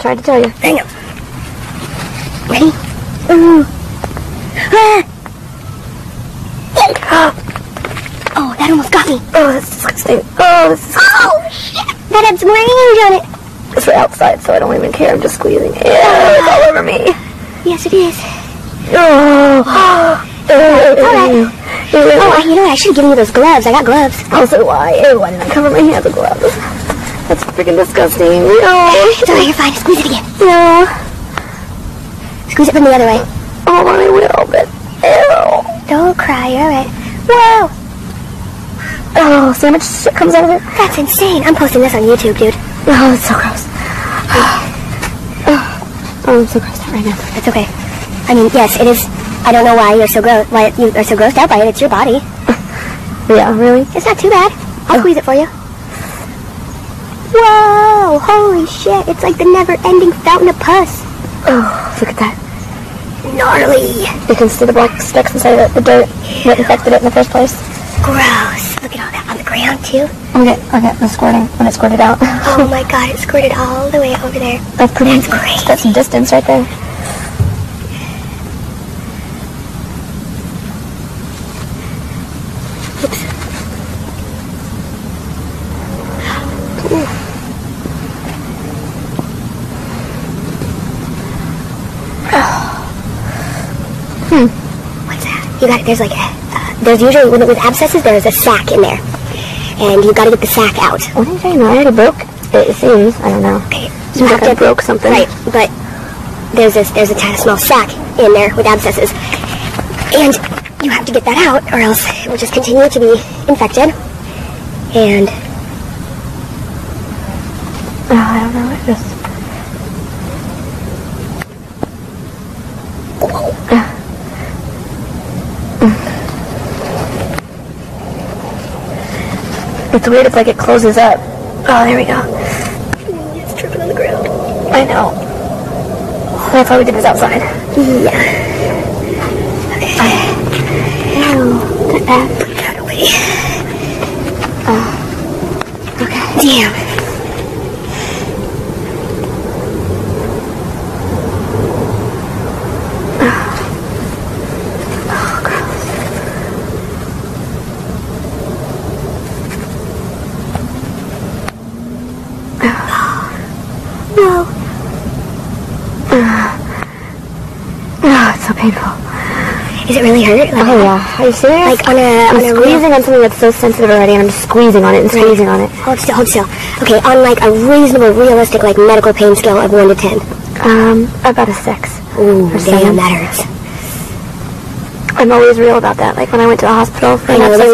Tried to tell you. Hang on. Ready? Ooh. Ah. Oh, that almost got me. Oh, that's disgusting. Oh, this is disgusting. Oh, shit. That had some range on it. It's right outside, so I don't even care. I'm just squeezing. Ew, it's all over me. Yes, it is. Oh. Alright. Oh, you know what? I should have given you those gloves. I got gloves. Oh, so why? Ew, why didn't I cover my hands with gloves? That's freaking disgusting. No. It's alright, you're fine. Squeeze it again. No. Squeeze it from the other way. Oh, I will, but ew. Don't cry, you're alright. Whoa! Oh, so much shit comes out of it. That's insane. I'm posting this on YouTube, dude. Oh, it's so gross. Oh, I'm so grossed out right now. It's okay. I mean, yes, it is. I don't know why you are so grossed out by it. It's your body. Yeah, really? It's not too bad. I'll squeeze it for you. Whoa! Holy shit! It's like the never-ending fountain of pus. Oh, look at that. Gnarly. You can see the black specks inside of the dirt that infected it in the first place. Gross. Look at all that on the ground, too. Okay, the squirting, when it squirted out. Oh my god, it squirted all the way over there. That's pretty. That's great. That's some distance right there. Oops. What's that? You got it. There's like there's usually, with abscesses, there's a sac in there. And you've got to get the sac out. What are you saying? I already broke it, seems. I don't know. Okay. You have to broke something. Right, but there's a tiny small sac in there with abscesses. And you have to get that out, or else it will just continue to be infected. And oh, I don't know. It just it's weird. It's like it closes up. Oh, there we go. it's tripping on the ground. I know. That's why we did this outside. Yeah. Okay. Put that. Put that away. Okay. Damn. No. Oh, it's so painful. Does it really hurt? Like, Oh yeah. Are you serious? Like I'm squeezing on something that's so sensitive already, and I'm just squeezing on it and squeezing on it. Hold still, hold still. Okay, on like a reasonable, realistic, like medical pain scale of 1 to 10. About a 6. Ooh, or damn, 7. that hurts. I'm always real about that. Like when I went to the hospital for I know, an abscess